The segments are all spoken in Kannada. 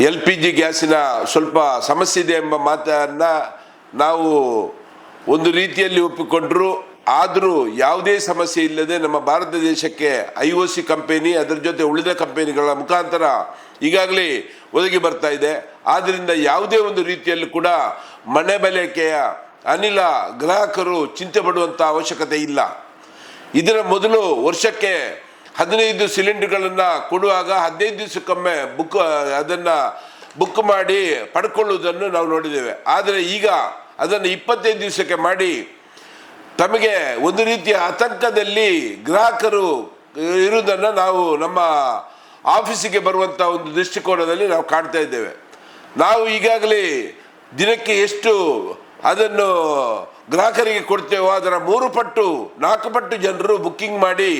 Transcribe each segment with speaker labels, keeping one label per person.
Speaker 1: LPG ಗ್ಯಾಸಿನ ಸ್ವಲ್ಪ ಸಮಸ್ಯೆ ಇದೆ ಎಂಬ ಮಾತನ್ನ ನಾವು ಒಂದು ರೀತಿಯಲ್ಲಿ ಒಪ್ಪಿಕೊಂಡರು. ಆದರೂ ಯಾವುದೇ ಸಮಸ್ಯೆ ಇಲ್ಲದೆ ನಮ್ಮ ಭಾರತ ದೇಶಕ್ಕೆ IOC ಕಂಪನಿ ಅದರ ಜೊತೆ ಉಳಿದ ಕಂಪನಿಗಳ ಮುಖಾಂತರ ಈಗಾಗಲೇ ಒದಗಿ ಬರ್ತಾ ಇದೆ. ಆದ್ದರಿಂದ ಯಾವುದೇ ಒಂದು ರೀತಿಯಲ್ಲಿ ಕೂಡ ಮನೆ ಬಳಕೆಯ ಅನಿಲ ಗ್ರಾಹಕರು ಚಿಂತೆ ಪಡುವಂಥ ಅವಶ್ಯಕತೆ ಇಲ್ಲ. ಇದರ ಮೊದಲು ವರ್ಷಕ್ಕೆ 15 ಸಿಲಿಂಡರ್ಗಳನ್ನು ಕೊಡುವಾಗ 15 ದಿವಸಕ್ಕೊಮ್ಮೆ ಅದನ್ನು ಬುಕ್ ಮಾಡಿ ಪಡ್ಕೊಳ್ಳುವುದನ್ನು ನಾವು ನೋಡಿದ್ದೇವೆ. ಆದರೆ ಈಗ ಅದನ್ನು 25 ದಿವಸಕ್ಕೆ ಮಾಡಿ ತಮಗೆ ಒಂದು ರೀತಿಯ ಆತಂಕದಲ್ಲಿ ಗ್ರಾಹಕರು ಇರುವುದನ್ನು ನಾವು ನಮ್ಮ ಆಫೀಸಿಗೆ ಬರುವಂಥ ಒಂದು ದೃಷ್ಟಿಕೋನದಲ್ಲಿ ನಾವು ಕಾಣ್ತಾ ಇದ್ದೇವೆ. ನಾವು ಈಗಾಗಲೇ ದಿನಕ್ಕೆ ಎಷ್ಟು ಅದನ್ನು ಗ್ರಾಹಕರಿಗೆ ಕೊಡ್ತೇವೋ ಅದರ 3 ಪಟ್ಟು 4 ಪಟ್ಟು ಜನರು ಬುಕ್ಕಿಂಗ್ ಮಾಡಿ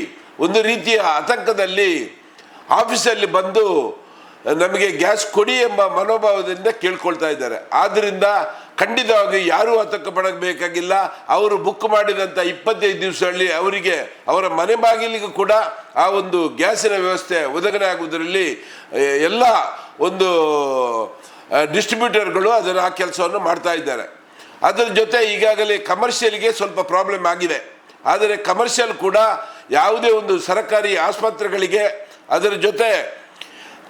Speaker 1: ಒಂದು ರೀತಿಯ ಆತಂಕದಲ್ಲಿ ಆಫೀಸಲ್ಲಿ ಬಂದು ನಮಗೆ ಗ್ಯಾಸ್ ಕೊಡಿ ಎಂಬ ಮನೋಭಾವದಿಂದ ಕೇಳ್ಕೊಳ್ತಾ ಇದ್ದಾರೆ. ಆದ್ದರಿಂದ ಖಂಡಿತವಾಗಿ ಯಾರೂ ಆತಂಕ ಪಡಬೇಕಾಗಿಲ್ಲ. ಅವರು ಬುಕ್ ಮಾಡಿದಂಥ 25 ದಿವಸದಲ್ಲಿ ಅವರಿಗೆ ಅವರ ಮನೆ ಬಾಗಿಲಿಗೂ ಕೂಡ ಆ ಒಂದು ಗ್ಯಾಸಿನ ವ್ಯವಸ್ಥೆ ಒದಗಣೆ ಆಗುವುದರಲ್ಲಿ ಎಲ್ಲ ಒಂದು ಡಿಸ್ಟ್ರಿಬ್ಯೂಟರ್ಗಳು ಅದನ್ನು ಆ ಕೆಲಸವನ್ನು ಮಾಡ್ತಾ ಇದ್ದಾರೆ. ಅದರ ಜೊತೆ ಈಗಾಗಲೇ ಕಮರ್ಷಿಯಲ್ಗೆ ಸ್ವಲ್ಪ ಪ್ರಾಬ್ಲಮ್ ಆಗಿದೆ. ಆದರೆ ಕಮರ್ಷಿಯಲ್ ಕೂಡ ಯಾವುದೇ ಒಂದು ಸರ್ಕಾರಿ ಆಸ್ಪತ್ರೆಗಳಿಗೆ, ಅದರ ಜೊತೆ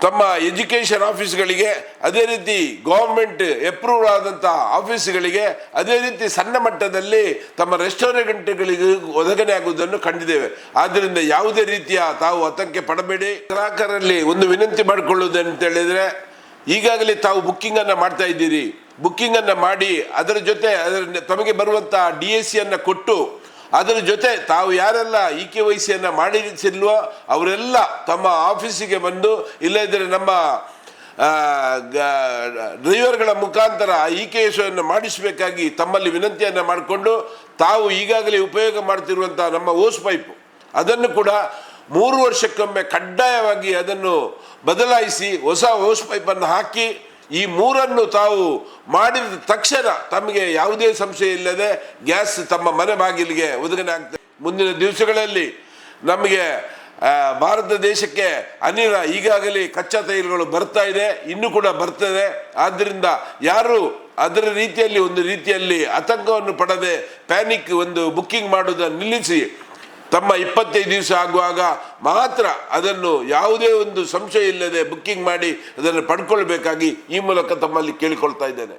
Speaker 1: ತಮ್ಮ ಎಜುಕೇಷನ್ ಆಫೀಸ್ಗಳಿಗೆ, ಅದೇ ರೀತಿ ಗೌರ್ಮೆಂಟ್ ಅಪ್ರೂವ್ ಆದಂಥ ಆಫೀಸ್ಗಳಿಗೆ, ಅದೇ ರೀತಿ ಸಣ್ಣ ಮಟ್ಟದಲ್ಲಿ ತಮ್ಮ ರೆಸ್ಟೋರೆಂಟ್ಗಳಿಗೆ ಒದಗಣೆ ಆಗುವುದನ್ನು ಕಂಡಿದ್ದೇವೆ. ಆದ್ದರಿಂದ ಯಾವುದೇ ರೀತಿಯ ತಾವು ಆತಂಕ ಪಡಬೇಡಿ. ಗ್ರಾಹಕರಲ್ಲಿ ಒಂದು ವಿನಂತಿ ಮಾಡಿಕೊಳ್ಳುವುದು ಅಂತ ಹೇಳಿದರೆ, ಈಗಾಗಲೇ ತಾವು ಬುಕ್ಕಿಂಗನ್ನು ಮಾಡ್ತಾ ಇದ್ದೀರಿ. ಬುಕ್ಕಿಂಗನ್ನು ಮಾಡಿ ಅದರ ಜೊತೆ ತಮಗೆ ಬರುವಂಥ DAC ಕೊಟ್ಟು ಅದರ ಜೊತೆ ತಾವು ಯಾರೆಲ್ಲ EKYC ಮಾಡಿಸಿಲ್ವೋ ಅವರೆಲ್ಲ ತಮ್ಮ ಆಫೀಸಿಗೆ ಬಂದು, ಇಲ್ಲದಿದ್ದರೆ ನಮ್ಮ ಡ್ರೈವರ್ಗಳ ಮುಖಾಂತರ EKYC ಮಾಡಿಸಬೇಕಾಗಿ ತಮ್ಮಲ್ಲಿ ವಿನಂತಿಯನ್ನು ಮಾಡಿಕೊಂಡು, ತಾವು ಈಗಾಗಲೇ ಉಪಯೋಗ ಮಾಡ್ತಿರುವಂಥ ನಮ್ಮ ಓಸ್ ಪೈಪು ಅದನ್ನು ಕೂಡ 3 ವರ್ಷಕ್ಕೊಮ್ಮೆ ಕಡ್ಡಾಯವಾಗಿ ಅದನ್ನು ಬದಲಾಯಿಸಿ ಹೊಸ ಓಸ್ ಪೈಪನ್ನು ಹಾಕಿ ಈ 3 ತಾವು ಮಾಡಿದ ತಕ್ಷಣ ತಮಗೆ ಯಾವುದೇ ಸಂಶಯ ಇಲ್ಲದೆ ಗ್ಯಾಸ್ ತಮ್ಮ ಮನೆ ಬಾಗಿಲಿಗೆ ಒದಗಣೆ ಆಗ್ತದೆ. ಮುಂದಿನ ದಿವಸಗಳಲ್ಲಿ ನಮಗೆ ಭಾರತ ದೇಶಕ್ಕೆ ಅನಿಲ ಈಗಾಗಲೇ ಕಚ್ಚಾ ತೈಲಗಳು ಬರ್ತಾ ಇದೆ, ಇನ್ನೂ ಕೂಡ ಬರ್ತದೆ. ಆದ್ದರಿಂದ ಯಾರು ಅದರ ರೀತಿಯಲ್ಲಿ ಒಂದು ರೀತಿಯಲ್ಲಿ ಆತಂಕವನ್ನು ಪಡದೆ ಪ್ಯಾನಿಕ್ ಒಂದು ಬುಕ್ಕಿಂಗ್ ಮಾಡೋದನ್ನು ನಿಲ್ಲಿಸಿ ತಮ್ಮ 25 ದಿವಸ ಆಗುವಾಗ ಮಾತ್ರ ಅದನ್ನು ಯಾವುದೇ ಒಂದು ಸಂಶಯ ಇಲ್ಲದೆ ಬುಕ್ಕಿಂಗ್ ಮಾಡಿ ಅದನ್ನು ಪಡ್ಕೊಳ್ಬೇಕಾಗಿ ಈ ಮೂಲಕ ತಮ್ಮಲ್ಲಿ ಕೇಳಿಕೊಳ್ತಾ ಇದ್ದೇನೆ.